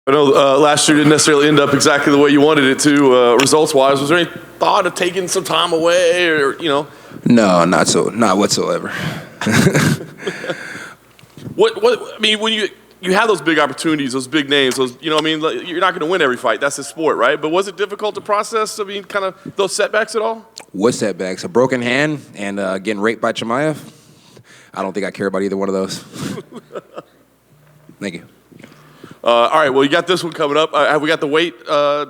I know last year didn't necessarily end up exactly the way you wanted it to, results-wise. Was there any thought of taking some time away, or No, not whatsoever. What I mean, when you have those big opportunities, those big names, those you're not going to win every fight. That's the sport, right? But was it difficult to process? I mean, kind of those setbacks at all? What setbacks? A broken hand and getting raped by Chimaev? I don't think I care about either one of those. Thank you. All right, well, you got this one coming up. Have we got the weight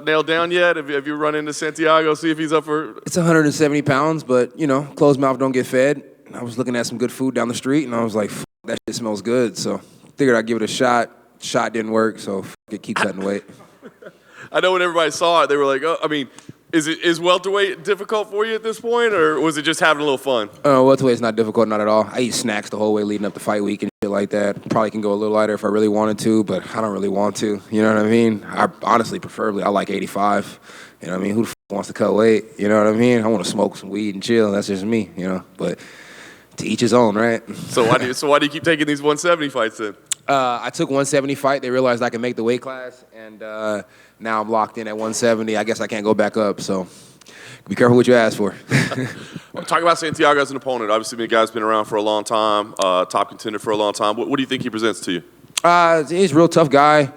nailed down yet? Have you run into Santiago, see if he's up for... It's 170 pounds, but, closed mouth don't get fed. I was looking at some good food down the street, and I was like, that shit smells good. So figured I'd give it a shot. Shot didn't work, so keep cutting weight. I know when everybody saw it, they were like, oh, I mean, is welterweight difficult for you at this point, or was it just having a little fun? Welterweight's not difficult, not at all. I eat snacks the whole way leading up to fight week and shit like that. Probably can go a little lighter if I really wanted to, but I don't really want to. You know what I mean? I honestly, preferably, I like 85. You know what I mean? Who the f wants to cut weight? You know what I mean? I want to smoke some weed and chill. That's just me, But to each his own, right? So why do you keep taking these 170 fights then? I took 170 fight. They realized I could make the weight class, and now I'm locked in at 170. I guess I can't go back up, so be careful what you ask for. Talk about Santiago as an opponent. Obviously, the guy's been around for a long time, top contender for a long time. What do you think he presents to you? He's a real tough guy,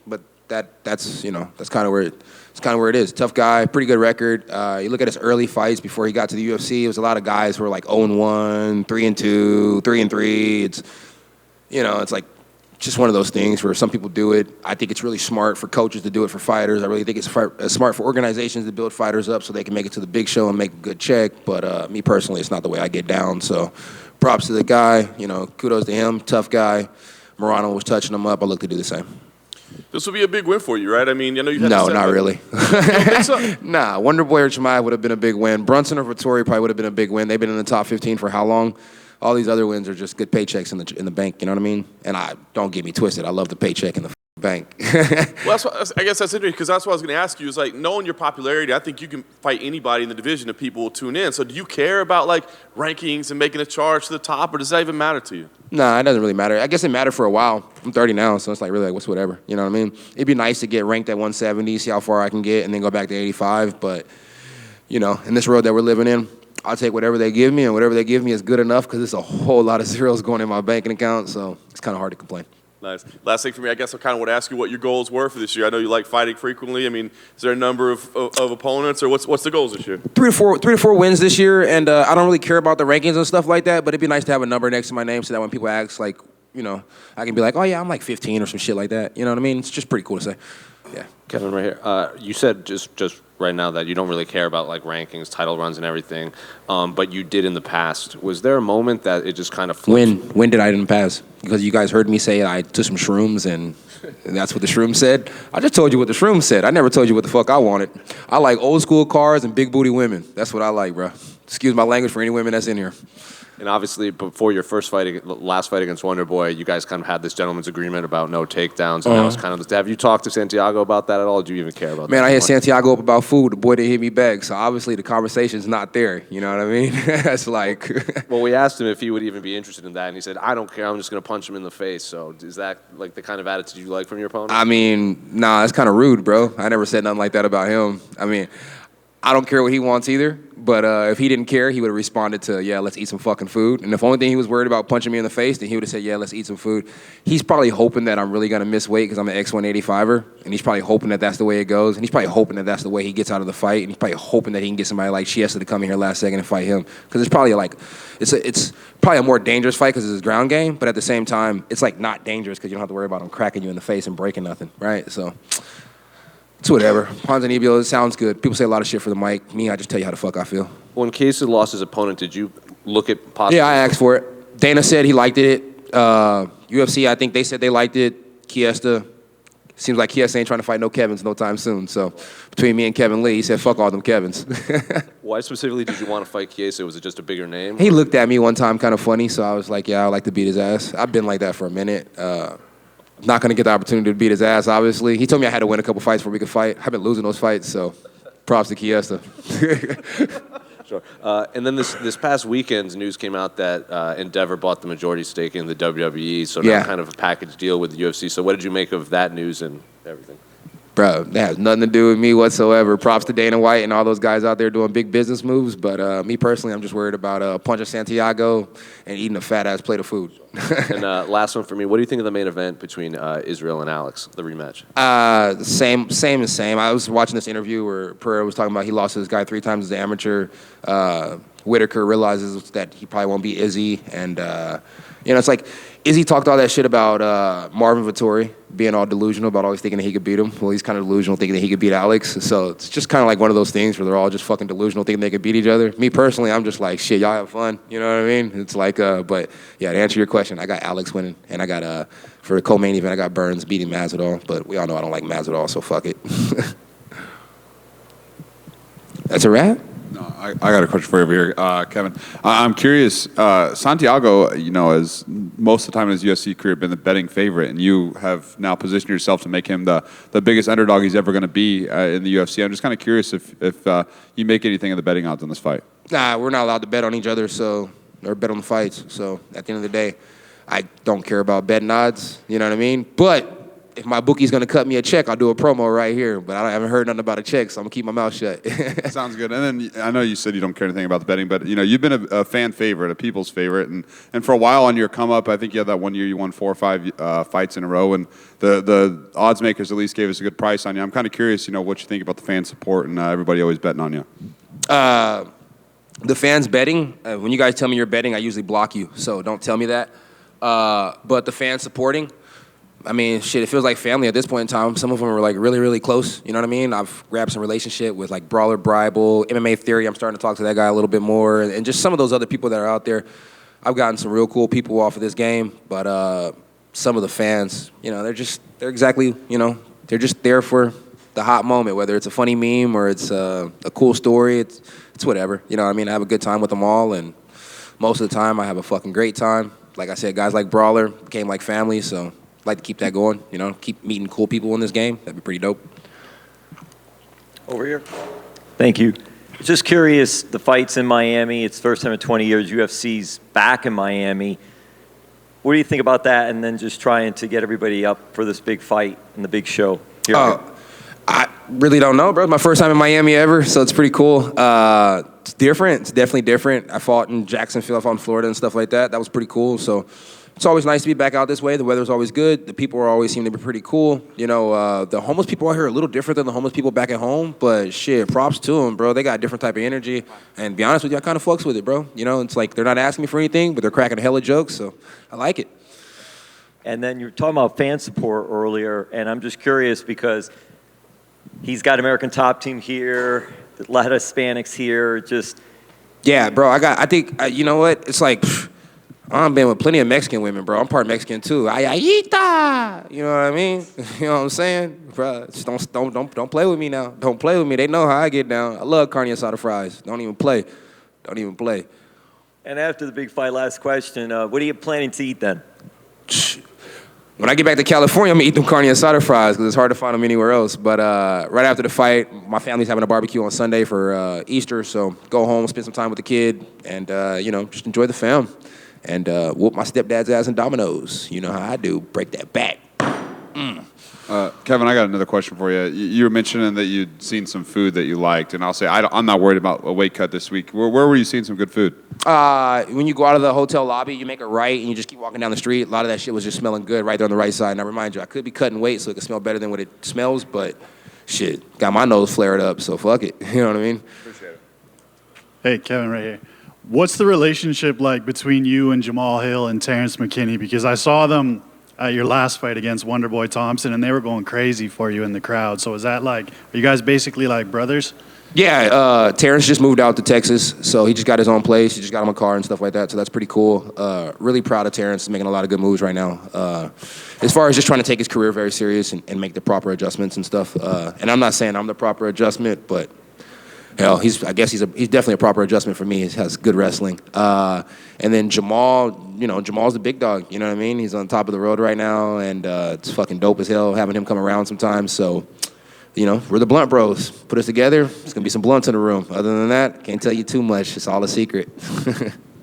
but that's kind of where it is. Tough guy, pretty good record. You look at his early fights before he got to the UFC. It was a lot of guys who were like 0-1, 3-2, 3-3. It's like just one of those things where some people do it. I think it's really smart for coaches to do it for fighters. I really think it's smart for organizations to build fighters up so they can make it to the big show and make a good check. But me personally, it's not the way I get down. So props to the guy. Kudos to him. Tough guy. Morano was touching him up. I look to do the same. This will be a big win for you, right? I mean, I know you had No, not really. So? Nah, Wonder Boy or Chimaev would have been a big win. Brunson or Vettori probably would have been a big win. They've been in the top 15 for how long? All these other wins are just good paychecks in the bank, you know what I mean? And don't get me twisted. I love the paycheck in the bank. Well, I guess that's interesting because that's what I was going to ask you. Is like knowing your popularity, I think you can fight anybody in the division and people will tune in. So do you care about like rankings and making a charge to the top, or does that even matter to you? Nah, it doesn't really matter. I guess it mattered for a while. I'm 30 now, so it's like really like what's whatever. You know what I mean? It'd be nice to get ranked at 170, see how far I can get, and then go back to 85. But, in this world that we're living in, I'll take whatever they give me, and whatever they give me is good enough because there's a whole lot of zeros going in my banking account, so it's kind of hard to complain. Nice. Last thing for me, I guess I kind of want to ask you what your goals were for this year. I know you like fighting frequently. I mean, is there a number of opponents, or what's the goals this year? 3 to 4 wins this year, and I don't really care about the rankings and stuff like that, but it'd be nice to have a number next to my name so that when people ask, like, I can be like, oh, yeah, I'm like 15 or some shit like that. You know what I mean? It's just pretty cool to say. Yeah. Kevin, right here. You said just right now that you don't really care about like rankings, title runs, and everything, but you did in the past. Was there a moment that it just kind of flipped? When did I in the past? Because you guys heard me say I took some shrooms and that's what the shrooms said. I just told you what the shrooms said. I never told you what the fuck I wanted. I like old school cars and big booty women. That's what I like, bro. Excuse my language for any women that's in here. And obviously, before your last fight against Wonder Boy, you guys kind of had this gentleman's agreement about no takedowns, and that was kind of. Have you talked to Santiago about that at all? Or do you even care about that? Man, I hit Santiago up about food. The boy didn't hit me back, so obviously the conversation's not there. You know what I mean? That's like. Well, we asked him if he would even be interested in that, and he said, "I don't care. I'm just going to punch him in the face." So, is that like the kind of attitude you like from your opponent? I mean, nah, that's kind of rude, bro. I never said nothing like that about him. I mean, I don't care what he wants either. But if he didn't care, he would have responded to, yeah, let's eat some fucking food. And if the only thing he was worried about punching me in the face, then he would have said, yeah, let's eat some food. He's probably hoping that I'm really going to miss weight because I'm an X185er. And he's probably hoping that that's the way it goes. And he's probably hoping that that's the way he gets out of the fight. And he's probably hoping that he can get somebody like Chiesa to come in here last second and fight him. Because it's probably like, it's probably a more dangerous fight because it's his ground game. But at the same time, it's like not dangerous because you don't have to worry about him cracking you in the face and breaking nothing, right? So it's whatever. Ponzinibbio, it sounds good. People say a lot of shit for the mic. Me, I just tell you how the fuck I feel. When Chiesa lost his opponent, did you look at possible? Yeah, I asked for it. Dana said he liked it. UFC, I think they said they liked it. Chiesa, seems like Chiesa ain't trying to fight no Kevins no time soon. So between me and Kevin Lee, he said, fuck all them Kevins. Why specifically did you want to fight Chiesa? Was it just a bigger name? He looked at me one time kind of funny, so I was like, yeah, I'd like to beat his ass. I've been like that for a minute. Not going to get the opportunity to beat his ass, obviously. He told me I had to win a couple fights before we could fight. I've been losing those fights, so props to Chiesa. Sure. And then this past weekend, news came out that Endeavor bought the majority stake in the WWE, so now kind of a package deal with the UFC. So what did you make of that news and everything? Bro, that has nothing to do with me whatsoever. Props to Dana White and all those guys out there doing big business moves. But me personally, I'm just worried about punching Santiago and eating a fat-ass plate of food. And last one for me. What do you think of the main event between Israel and Alex, the rematch? Same. I was watching this interview where Pereira was talking about he lost to this guy 3 times as an amateur. Whitaker realizes that he probably won't beat Izzy. And, it's like Izzy talked all that shit about Marvin Vettori being all delusional about always thinking that he could beat him. Well, he's kind of delusional thinking that he could beat Alex. So it's just kind of like one of those things where they're all just fucking delusional thinking they could beat each other. Me personally, I'm just like, shit, y'all have fun. You know what I mean? It's like, but yeah, to answer your question, I got Alex winning. And I got, for the co-main event, I got Burns beating Masvidal. But we all know I don't like Masvidal, so fuck it. That's a wrap? No, I got a question for you over here, Kevin. I'm curious. Santiago, has most of the time in his UFC career been the betting favorite, and you have now positioned yourself to make him the biggest underdog he's ever going to be in the UFC. I'm just kind of curious if you make anything of the betting odds on this fight. Nah, we're not allowed to bet on each other, or bet on the fights. So at the end of the day, I don't care about betting odds. You know what I mean? But if my bookie's going to cut me a check, I'll do a promo right here. But I haven't heard nothing about a check, so I'm going to keep my mouth shut. Sounds good. And then I know you said you don't care anything about the betting, but you've been a fan favorite, a people's favorite, and for a while on your come up, I think you had that one year you won 4 or 5 fights in a row, and the odds makers at least gave us a good price on you. I'm kind of curious, what you think about the fan support and everybody always betting on you. The fans betting, when you guys tell me you're betting, I usually block you, so don't tell me that. But the fans supporting, I mean, shit, it feels like family at this point in time. Some of them are like really, really close. You know what I mean? I've grabbed some relationship with like Brawler Bible, MMA Theory. I'm starting to talk to that guy a little bit more. And just some of those other people that are out there. I've gotten some real cool people off of this game. But some of the fans, they're just there for the hot moment, whether it's a funny meme or it's a cool story. It's whatever. You know what I mean? I have a good time with them all. And most of the time, I have a fucking great time. Like I said, guys like Brawler became like family, so like to keep that going, keep meeting cool people in this game. That'd be pretty dope. Over here. Thank you. Just curious, the fight's in Miami. It's the first time in 20 years UFC's back in Miami. What do you think about that? And then just trying to get everybody up for this big fight and the big show here. I really don't know, bro. It's my first time in Miami ever, so it's pretty cool. It's different. It's definitely different. I fought in Jacksonville, I fought in Florida and stuff like that. That was pretty cool. So it's always nice to be back out this way. The weather's always good. The people always seem to be pretty cool. The homeless people out here are a little different than the homeless people back at home. But shit, props to them, bro. They got a different type of energy. And to be honest with you, I kind of fucks with it, bro. It's like they're not asking me for anything, but they're cracking a hella jokes. So I like it. And then you were talking about fan support earlier, and I'm just curious because he's got American Top Team here, a lot of Hispanics here. Yeah, bro. I think you know what? It's like. I've been with plenty of Mexican women, bro. I'm part Mexican too. Ayayita, you know what I mean? You know what I'm saying, bro? Just don't play with me now. Don't play with me. They know how I get down. I love carne asada fries. Don't even play. And after the big fight, last question. What are you planning to eat then? When I get back to California, I'm gonna eat them carne asada fries because it's hard to find them anywhere else. But right after the fight, my family's having a barbecue on Sunday for Easter, so go home, spend some time with the kid, and just enjoy the fam. And whoop my stepdad's ass in dominoes. You know how I do. Break that back. Kevin, I got another question for you. You were mentioning that you'd seen some food that you liked, and I'll say I'm not worried about a weight cut this week. Where were you seeing some good food? When you go out of the hotel lobby, you make a right, and you just keep walking down the street. A lot of that shit was just smelling good right there on the right side. And I remind you, I could be cutting weight so it could smell better than what it smells, but shit, got my nose flared up, so fuck it. You know what I mean? Appreciate it. Hey, Kevin, right here. What's the relationship like between you and Jamal Hill and Terrence McKinney? Because I saw them at your last fight against Wonderboy Thompson, and they were going crazy for you in the crowd. So is that like, are you guys basically like brothers? Yeah, Terrence just moved out to Texas, so he just got his own place. He just got him a car and stuff like that, so that's pretty cool. Really proud of Terrence. He's making a lot of good moves right now. As far as just trying to take his career very serious and make the proper adjustments and stuff. And I'm not saying I'm the proper adjustment, but hell, he's definitely a proper adjustment for me. He has good wrestling. And then Jamal, Jamal's the big dog. You know what I mean? He's on top of the road right now, and it's fucking dope as hell having him come around sometimes. So we're the blunt bros. Put us together, it's going to be some blunts in the room. Other than that, can't tell you too much. It's all a secret.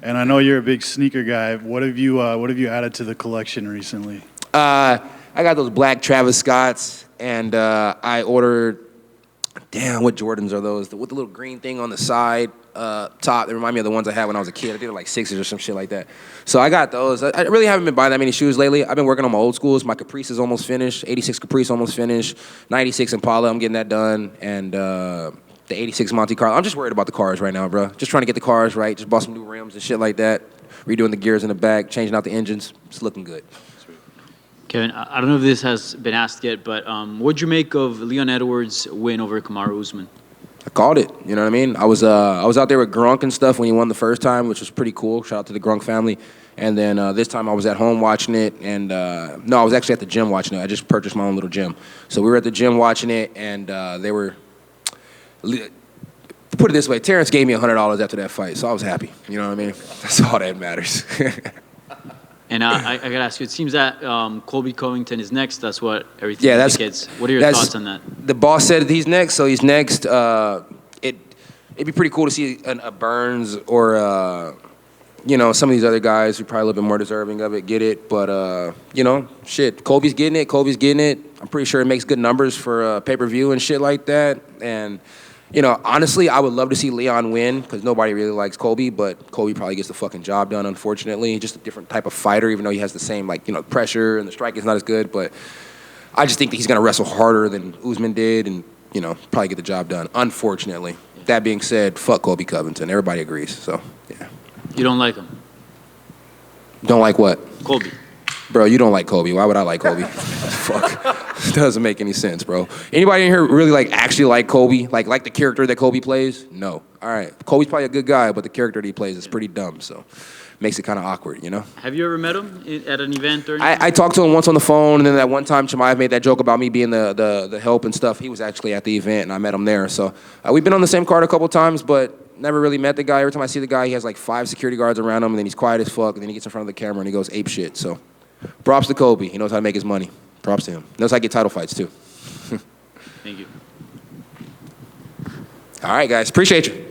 And I know you're a big sneaker guy. What have you added to the collection recently? I got those black Travis Scotts, and I ordered, what Jordans are those? With the little green thing on the side top. They remind me of the ones I had when I was a kid. I did like Sixers or some shit like that. So I got those. I really haven't been buying that many shoes lately. I've been working on my old schools. My Caprice is almost finished. 86 Caprice almost finished. 96 Impala, I'm getting that done. And the 86 Monte Carlo. I'm just worried about the cars right now, bro. Just trying to get the cars right. Just bought some new rims and shit like that. Redoing the gears in the back, changing out the engines. It's looking good. Kevin, I don't know if this has been asked yet, but what'd you make of Leon Edwards' win over Kamaru Usman? I called it. You know what I mean? I was out there with Grunk and stuff when he won the first time, which was pretty cool. Shout out to the Grunk family. And then this time I was at home watching it, and no, I was actually at the gym watching it. I just purchased my own little gym. So we were at the gym watching it, and they were. Put it this way, Terrence gave me $100 after that fight, so I was happy. You know what I mean? That's all that matters. And I got to ask you, it seems that Colby Covington is next. That's what everything indicates. What are your thoughts on that? The boss said he's next, so he's next. It'd be pretty cool to see a Burns or, some of these other guys who are probably a little bit more deserving of it get it. But, Colby's getting it. I'm pretty sure it makes good numbers for pay-per-view and shit like that. And, honestly, I would love to see Leon win because nobody really likes Colby, but Colby probably gets the fucking job done, unfortunately. Just a different type of fighter, even though he has the same, pressure and the strike is not as good. But I just think that he's going to wrestle harder than Usman did and, probably get the job done, unfortunately. That being said, fuck Colby Covington. Everybody agrees, so, yeah. You don't like him? Don't like what? Colby. Bro, you don't like Colby. Why would I like Colby? Fuck. It doesn't make any sense, bro. Anybody in here really actually like Colby? Like the character that Colby plays? No. All right. Colby's probably a good guy, but the character that he plays is pretty dumb, so makes it kind of awkward, Have you ever met him at an event or anything? I talked to him once on the phone, and then that one time Chimaev made that joke about me being the help and stuff. He was actually at the event, and I met him there. So we've been on the same card a couple times, but never really met the guy. Every time I see the guy, he has 5 security guards around him, and then he's quiet as fuck, and then he gets in front of the camera, and he goes ape shit. So props to Colby. He knows how to make his money. Props to him. Knows how to get title fights, too. Thank you. All right, guys. Appreciate you.